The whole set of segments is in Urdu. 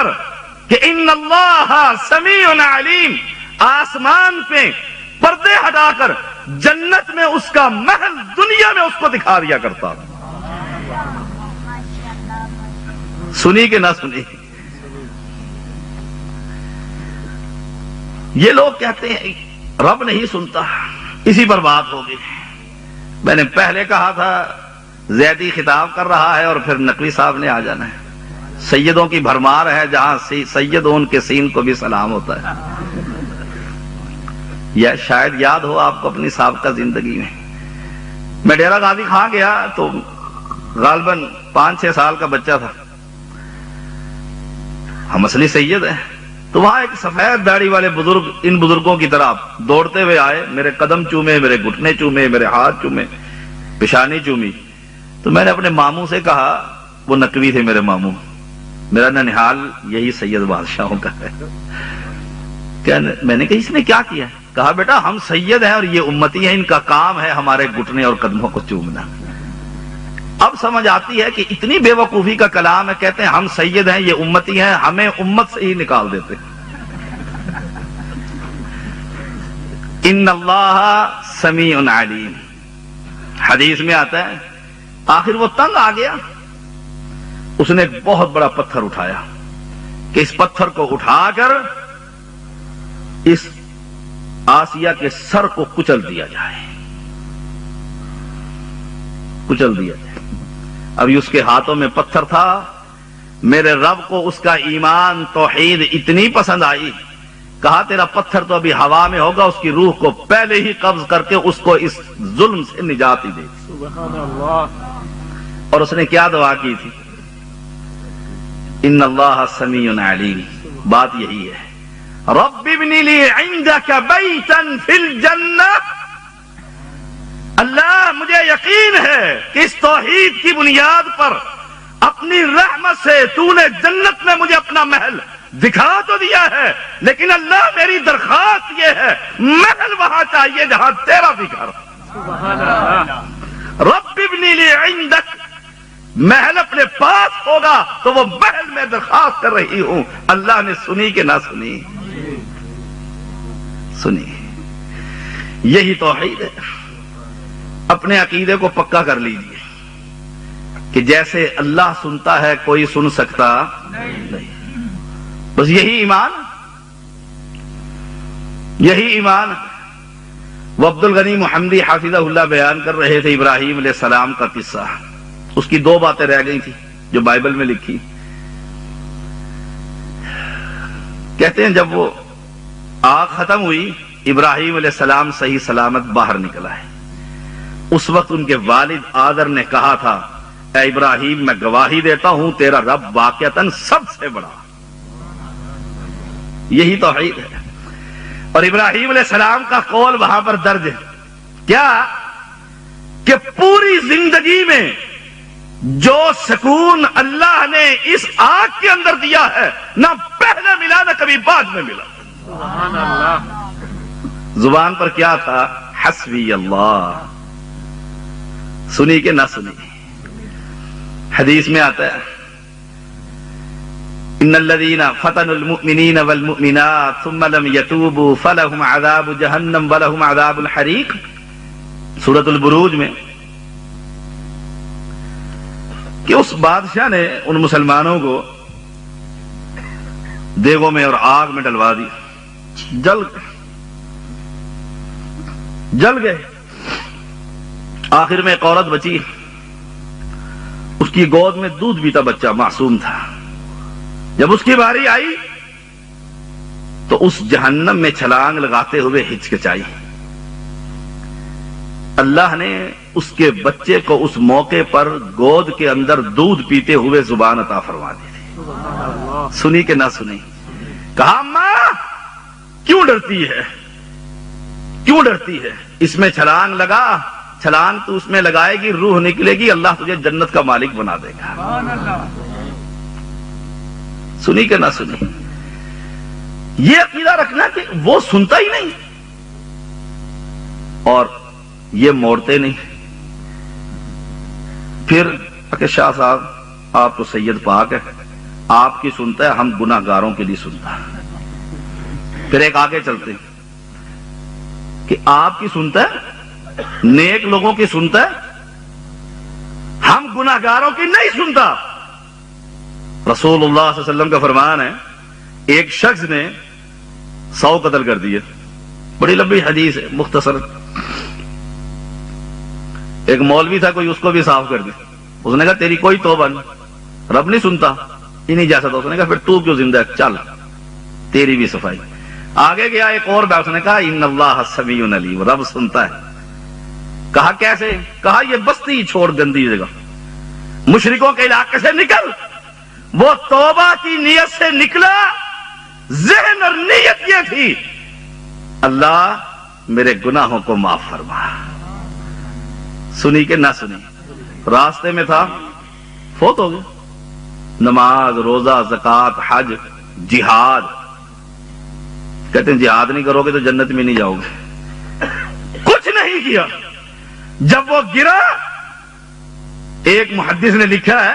کر کہ ان اللہ سمیع علیم، آسمان پہ پردے ہٹا کر جنت میں اس کا محل دنیا میں اس کو دکھا دیا کرتا تھا۔ سنی کہ نہ سنی؟ یہ لوگ کہتے ہیں رب نہیں سنتا، اسی پر بات ہوگی۔ میں نے پہلے کہا تھا زیدی خطاب کر رہا ہے اور پھر نقوی صاحب نے آ جانا ہے۔ سیدوں کی بھرمار ہے، جہاں سید ان کے سین کو بھی سلام ہوتا ہے۔ یا شاید یاد ہو آپ کو اپنی سابقہ زندگی میں ڈیرہ غازی خان گیا تو غالباً 5-6 سال کا بچہ تھا، ہم اصلی سید ہیں، تو وہاں ایک سفید داڑھی والے بزرگ ان بزرگوں کی طرح دوڑتے ہوئے آئے، میرے قدم چومے، میرے گھٹنے چومے، میرے ہاتھ چومے، پیشانی چومی۔ تو میں نے اپنے ماموں سے کہا، وہ نقوی تھے میرے ماموں، میرا ننہال یہی سید بادشاہوں کا ہے۔ میں نے کہا اس نے کیا کیا؟ کہا بیٹا ہم سید ہیں اور یہ امتی ہیں، ان کا کام ہے ہمارے گھٹنے اور قدموں کو چومنا۔ اب سمجھ آتی ہے کہ اتنی بے وقوفی کا کلام ہے، کہتے ہیں ہم سید ہیں، یہ امتی ہیں، ہمیں امت سے ہی نکال دیتے۔ ان اللہ سمیع علیم، حدیث میں آتا ہے۔ آخر وہ تنگ آ گیا، اس نے ایک بہت بڑا پتھر اٹھایا کہ اس پتھر کو اٹھا کر اس آسیہ کے سر کو کچل دیا جائے، کچل دیا جائے۔ ابھی اس کے ہاتھوں میں پتھر تھا، میرے رب کو اس کا ایمان توحید اتنی پسند آئی، کہا تیرا پتھر تو ابھی ہوا میں ہوگا، اس کی روح کو پہلے ہی قبض کر کے اس کو اس ظلم سے نجات ہی دے۔ سبحان اللہ۔ اور اس نے کیا دعا کی تھی؟ ان اللہ سمیع علیم۔ بات یہی ہے، رب ابن لی عندک بیتا فی الجنہ۔ اللہ مجھے یقین ہے کہ اس توحید کی بنیاد پر اپنی رحمت سے تو نے جنت میں مجھے اپنا محل دکھا تو دیا ہے، لیکن اللہ میری درخواست یہ ہے محل وہاں چاہیے جہاں تیرا ذکر۔ سبحان اللہ۔ رب ابن لی عندک، محل اپنے پاس ہوگا تو وہ محل میں درخواست کر رہی ہوں۔ اللہ نے سنی کہ نہ سنی؟ سنی۔ یہی توحید ہے۔ اپنے عقیدے کو پکا کر لیجئے کہ جیسے اللہ سنتا ہے کوئی سن سکتا نہیں۔ بس یہی ایمان، یہی ایمان۔ وہ عبد الغنی محمدی حافظہ اللہ بیان کر رہے تھے ابراہیم علیہ السلام کا قصہ۔ اس کی 2 باتیں رہ گئی تھی جو بائبل میں لکھی۔ کہتے ہیں جب وہ آگ ختم ہوئی، ابراہیم علیہ السلام صحیح سلامت باہر نکل آئے۔ اس وقت ان کے والد آدر نے کہا تھا، اے ابراہیم میں گواہی دیتا ہوں تیرا رب واقعتاً سب سے بڑا۔ یہی توحید ہے۔ اور ابراہیم علیہ السلام کا قول وہاں پر درج ہے، کیا کہ پوری زندگی میں جو سکون اللہ نے اس آگ کے اندر دیا ہے نہ پہلے ملا نہ کبھی بعد میں ملا۔ سبحان اللہ۔ زبان پر کیا تھا؟ حسبی اللہ۔ سنی کہ نہ سنی؟ حدیث میں آتا ہے ان الذين فتنوا المؤمنين والمؤمنات ثم لم يتوبوا فلهم عذاب جهنم ولهم عذاب الحريق، سورۃ البروج میں، کہ اس بادشاہ نے ان مسلمانوں کو دیگوں میں اور آگ میں ڈلوا دیا، جل گئے۔ آخر میں ایک عورت بچی، اس کی گود میں دودھ پیتا بچہ معصوم تھا۔ جب اس کی باری آئی تو اس جہنم میں چھلانگ لگاتے ہوئے ہچکچائی۔ اللہ نے اس کے بچے کو اس موقع پر گود کے اندر دودھ پیتے ہوئے زبان عطا فرما دی تھی۔ سنی کہ نہ سنی؟ کہا ماں کیوں ڈرتی ہے، کیوں ڈرتی ہے؟ اس میں چھلانگ لگا، چھلانگ تو اس میں لگائے گی، روح نکلے گی، اللہ تجھے جنت کا مالک بنا دے گا۔ سنی کہ نہ سنی؟ یہ عقیدہ رکھنا کہ وہ سنتا ہی نہیں اور یہ موڑتے نہیں۔ پھر کہ شاہ صاحب آپ تو سید پاک ہے، آپ کی سنتا ہے، ہم گناہ گاروں کے لیے سنتا ہے۔ پھر ایک آگے چلتے ہیں کہ آپ کی سنتا ہے، نیک لوگوں کی سنتا ہے، ہم گناہ گاروں کی نہیں سنتا۔ رسول اللہ صلی اللہ علیہ وسلم کا فرمان ہے، ایک شخص نے 100 قتل کر دیے، بڑی لمبی حدیث ہے، مختصر۔ ایک مولوی تھا کوئی، اس کو بھی صاف کر دیا۔ اس نے کہا تیری کوئی توبہ نہیں، رب نہیں سنتا، یہ نہیں جا سکتا۔ اس نے کہا پھر تو کیوں زندہ ہے، چل تیری بھی صفائی۔ آگے گیا ایک اور بات، اس نے کہا ان اللہ سمیع علیم، رب سنتا ہے۔ کہا کیسے؟ کہا یہ بستی چھوڑ گندی جگہ، مشرکوں کے علاقے سے نکل۔ وہ توبہ کی نیت سے نکلا، ذہن اور نیت یہ تھی اللہ میرے گناہوں کو معاف فرما۔ سنی کہ نہ سنی، راستے میں تھا، فوت ہو گیا۔ نماز، روزہ، زکوٰۃ، حج، جہاد، کہتے ہیں جہاد نہیں کرو گے تو جنت میں نہیں جاؤ گے، کچھ نہیں کیا۔ جب وہ گرا، ایک محدث نے لکھا ہے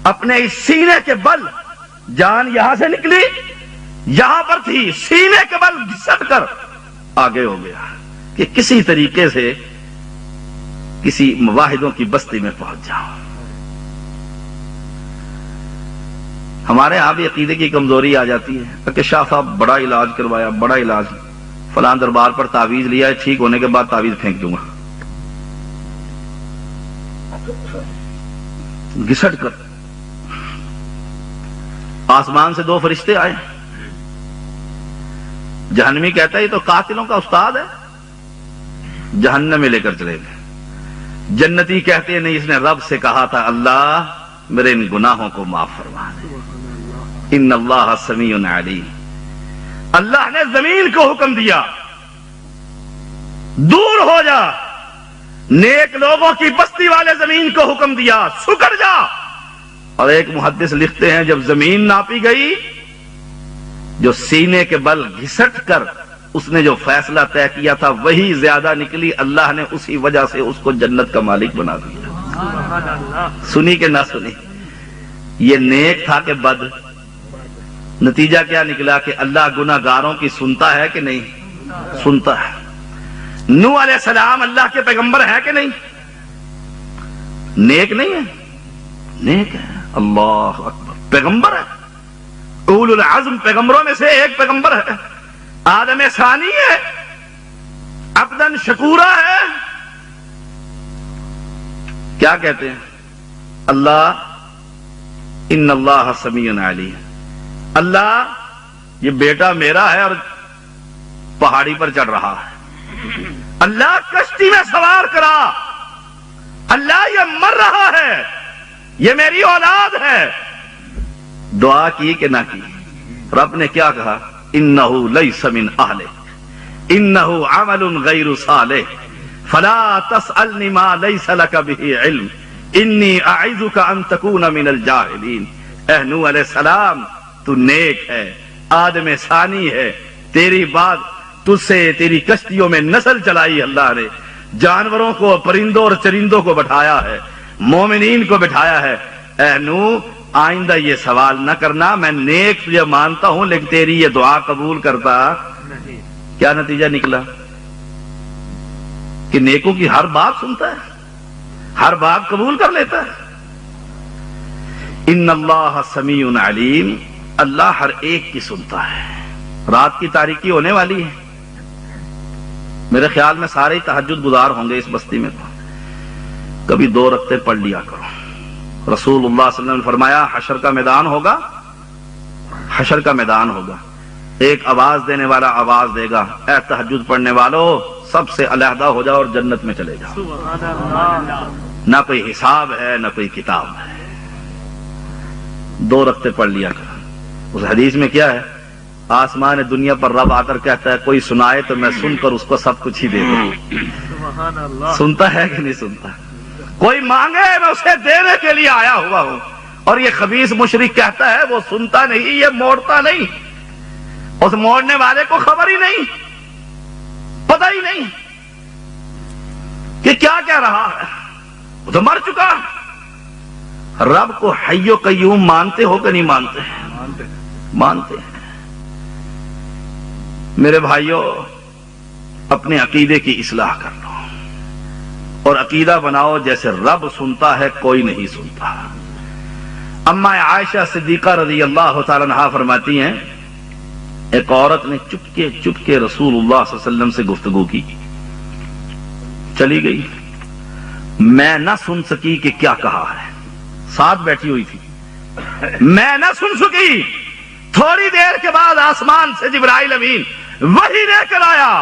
اپنے اس سینے کے بل، جان یہاں سے نکلی، یہاں پر تھی، سینے کے بل گھسٹ کر آگے ہو گیا کہ کسی طریقے سے کسی مواحدوں کی بستی میں پہنچ جاؤ۔ ہمارے یہاں بھی عقیدے کی کمزوری آ جاتی ہے کہ شاہ صاحب بڑا علاج کروایا، بڑا علاج، فلاں دربار پر تعویذ لیا ہے، ٹھیک ہونے کے بعد تعویذ پھینک دوں گا۔ گھسٹ کر آسمان سے 2 فرشتے آئے۔ جہنمی کہتا ہے یہ تو قاتلوں کا استاد ہے، جہنم میں لے کر چلے گئے۔ جنتی کہتے ہیں نہیں، اس نے رب سے کہا تھا اللہ میرے ان گناہوں کو معاف فرما دے، ان اللہ سمیع علیم۔ اللہ نے زمین کو حکم دیا دور ہو جا، نیک لوگوں کی بستی والے زمین کو حکم دیا سکڑ جا۔ اور ایک محدث لکھتے ہیں جب زمین ناپی گئی، جو سینے کے بل گھسٹ کر اس نے جو فیصلہ طے کیا تھا وہی زیادہ نکلی، اللہ نے اسی وجہ سے اس کو جنت کا مالک بنا دیا۔ سنی کہ نہ سنی؟ یہ نیک تھا کہ بد؟ نتیجہ کیا نکلا کہ اللہ گناہ گاروں کی سنتا ہے کہ نہیں؟ سنتا ہے۔ نوح علیہ السلام اللہ کے پیغمبر ہے کہ نہیں؟ نیک نہیں ہے؟ نیک ہے، اللہ اکبر، پیغمبر ہے، اولو العزم پیغمبروں میں سے ایک پیغمبر ہے، آدم ثانی ہے، عبدن شکورا ہے۔ کیا کہتے ہیں؟ اللہ ان اللہ سمیع علیم، اللہ یہ بیٹا میرا ہے اور پہاڑی پر چڑھ رہا ہے، اللہ کشتی میں سوار کرا، اللہ یہ مر رہا ہے، یہ میری اولاد ہے۔ دعا کی کہ نہ کی؟ رب نے کیا کہا؟ انہو لیس من اہلک انہو عمل غیر صالح فلا تسألنی ما لیس لک به علم انی اعظک ان تکون من الجاہلین۔ اے نوح علیہ السلام تو نیک ہے، آدم ثانی ہے، تیری بات تجھ سے تیری کشتیوں میں نسل چلائی اللہ نے، جانوروں کو، پرندوں اور چرندوں کو بٹھایا ہے، مومنین کو بٹھایا ہے۔ اے نوح آئندہ یہ سوال نہ کرنا، میں نیک تجھے مانتا ہوں لیکن تیری یہ دعا قبول کرتا نہیں۔ کیا نتیجہ نکلا؟ کہ نیکوں کی ہر بات سنتا ہے، ہر بات قبول کر لیتا ہے۔ ان اللہ سمیع علیم، اللہ ہر ایک کی سنتا ہے۔ رات کی تاریکی ہونے والی ہے، میرے خیال میں سارے تہجد گزار ہوں گے اس بستی میں، تو کبھی 2 رکعتیں پڑھ لیا کرو۔ رسول اللہ صلی اللہ علیہ وسلم نے فرمایا حشر کا میدان ہوگا، حشر کا میدان ہوگا، ایک آواز دینے والا آواز دے گا، اے تہجد پڑھنے والو سب سے علیحدہ ہو جاؤ اور جنت میں چلے جاؤ۔ نہ کوئی حساب ہے نہ کوئی کتاب ہے، 2 رکعتیں پڑھ لیا کرو۔ اس حدیث میں کیا ہے؟ آسمان دنیا پر رب آ کر کہتا ہے کوئی سنائے تو میں سن کر اس کو سب کچھ ہی دے دوں۔ سنتا ہے کہ نہیں سنتا؟ کوئی مانگے میں اسے دینے کے لیے آیا ہوا ہوں، اور یہ خبیث مشرک کہتا ہے وہ سنتا نہیں، یہ موڑتا نہیں، اس موڑنے والے کو خبر ہی نہیں، پتہ ہی نہیں کہ کیا کہہ رہا ہے، وہ تو مر چکا۔ رب کو حی و قیوم مانتے ہو کہ نہیں مانتے؟ مانتے ہیں۔ میرے بھائیوں، اپنے عقیدے کی اصلاح کر لو اور عقیدہ بناؤ جیسے رب سنتا ہے کوئی نہیں سنتا۔ اما عائشہ صدیقہ رضی اللہ تعالی عنہا فرماتی ہیں، ایک عورت نے چپکے چپکے رسول اللہ صلی اللہ علیہ وسلم سے گفتگو کی، چلی گئی، میں نہ سن سکی کہ کیا کہا ہے، ساتھ بیٹھی ہوئی تھی، میں نہ سن سکی۔ تھوڑی دیر کے بعد آسمان سے جبرائیل امین وحی لے کر آیا،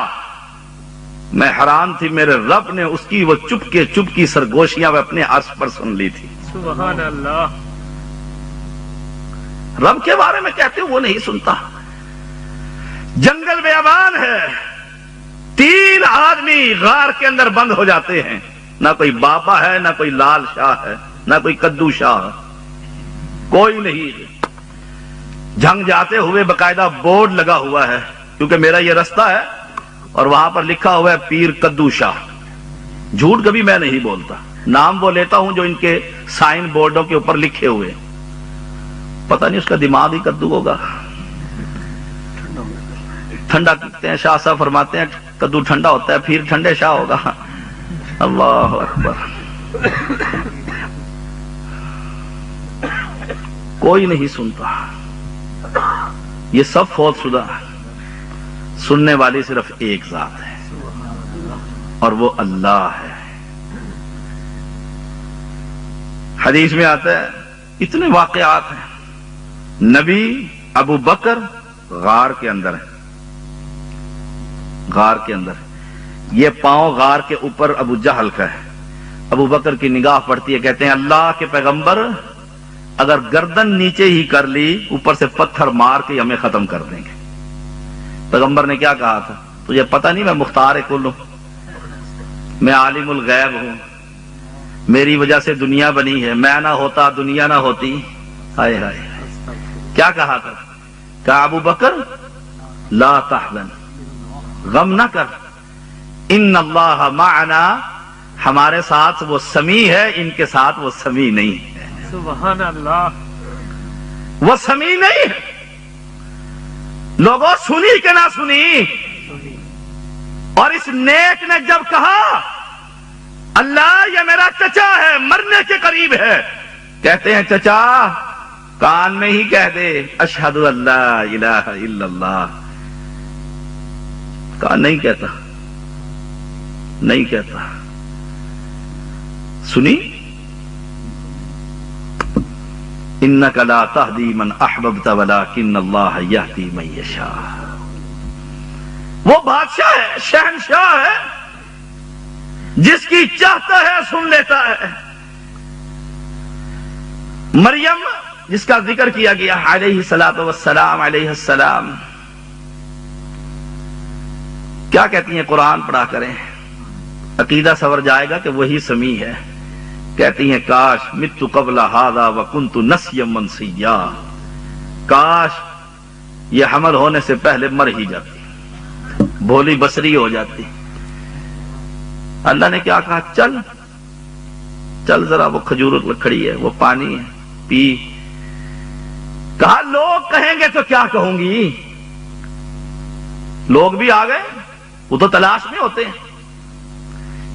میں حیران تھی، میرے رب نے اس کی وہ چپکے چپکی سرگوشیاں وہ اپنے عرش پر سن لی تھی۔ سبحان اللہ۔ رب کے بارے میں کہتے ہیں وہ نہیں سنتا۔ جنگل بیابان ہے، 3 آدمی غار کے اندر بند ہو جاتے ہیں، نہ کوئی بابا ہے، نہ کوئی لال شاہ ہے، نہ کوئی کدو شاہ ہے، کوئی نہیں۔ جنگ جاتے ہوئے باقاعدہ بورڈ لگا ہوا ہے، کیونکہ میرا یہ رستہ ہے اور وہاں پر لکھا ہوا ہے پیر کدو شاہ۔ جھوٹ کبھی میں نہیں بولتا، نام وہ لیتا ہوں جو ان کے سائن بورڈوں کے اوپر لکھے ہوئے۔ پتہ نہیں اس کا دماغ ہی کدو ہوگا، ٹھنڈا پیتے ہیں۔ شاہ صاحب فرماتے ہیں کدو ٹھنڈا ہوتا ہے، پھر ٹھنڈے شاہ ہوگا۔ اللہ اکبر۔ کوئی نہیں سنتا، یہ سب فوت شدہ، سننے والی صرف ایک ذات ہے اور وہ اللہ ہے۔ حدیث میں آتا ہے، اتنے واقعات ہیں۔ نبی ابو بکر غار کے اندر ہے، غار کے اندر ہے، یہ پاؤں غار کے اوپر ابو جہل کا ہے۔ ابو بکر کی نگاہ پڑتی ہے، کہتے ہیں اللہ کے پیغمبر اگر گردن نیچے ہی کر لی، اوپر سے پتھر مار کے ہمیں ختم کر دیں گے۔ پیغمبر نے کیا کہا تھا؟ تجھے پتہ نہیں میں مختار کل ہوں، میں عالم الغیب ہوں، میری وجہ سے دنیا بنی ہے، میں نہ ہوتا دنیا نہ ہوتی۔ ہائے ہائے، کیا کہا تھا؟ کہا ابو بکر لا تحزن، غم نہ کر، ان اللہ معنا، ہمارے ساتھ وہ سمیع ہے، ان کے ساتھ وہ سمیع نہیں ہے۔ سبحان اللہ۔ وہ سمیع نہیں ہے۔ لوگوں سنی کہ نہ سنی؟ اور اس نیک نے جب کہا اللہ یہ میرا چچا ہے، مرنے کے قریب ہے، کہتے ہیں چچا کان میں ہی کہہ دے اشہد ان لا الہ الا اللہ، کہا نہیں کہتا، نہیں کہتا۔ سنی انک لا تہدی من احببت ولکن اللہ یہدی من یشاء۔ وہ بادشاہ ہے، شہنشاہ ہے، جس کی چاہتا ہے سن لیتا ہے۔ مریم جس کا ذکر کیا گیا علیہ الصلوۃ والسلام، علیہ السلام، کیا کہتی ہیں؟ قرآن پڑھا کریں، عقیدہ سور جائے گا کہ وہی سمیع ہے۔ کہتی ہیں کاش مت قبل ھذا وکنت نسیا منسیا، کاش یہ حمل ہونے سے پہلے مر ہی جاتی، بھولی بصری ہو جاتی۔ اللہ نے کیا کہا؟ چل چل ذرا، وہ کھجور کھڑی ہے، وہ پانی ہے، پی۔ کہا لوگ کہیں گے تو کیا کہوں گی؟ لوگ بھی آ گئے، وہ تو تلاش میں ہوتے ہیں۔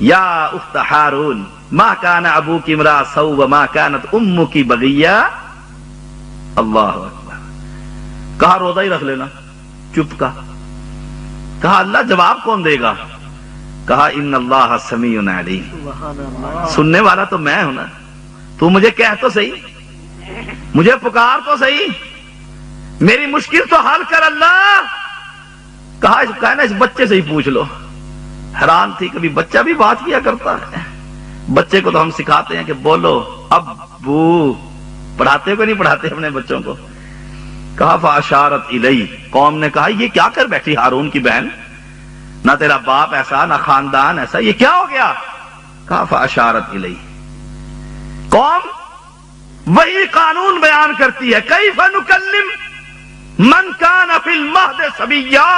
یا اخت ہارون ما کان ابوک امرا سوء وما کانت امک بغیہ۔ اللہ اکبر۔ کہا روزہ ہی رکھ لینا، چپ کا۔ کہا اللہ جواب کون دے گا؟ کہا ان اللہ سمیع علیم، سننے والا تو میں ہوں نا، تو مجھے کہہ تو صحیح، مجھے پکار تو صحیح، میری مشکل تو حل کر اللہ۔ کہا نا اس بچے سے ہی پوچھ لو۔ حیران تھی، کبھی بچہ بھی بات کیا کرتا ہے؟ بچے کو تو ہم سکھاتے ہیں کہ بولو ابو، پڑھاتے کو نہیں پڑھاتے اپنے بچوں کو۔ کہا فاشارت الی، قوم نے کہا یہ کیا کر بیٹھی ہارون کی بہن، نہ تیرا باپ ایسا نہ خاندان ایسا، یہ کیا ہو گیا؟ کہا فاشارت الی۔ قوم وہی قانون بیان کرتی ہے، کیف نکلم من کان فی المہد صبیا۔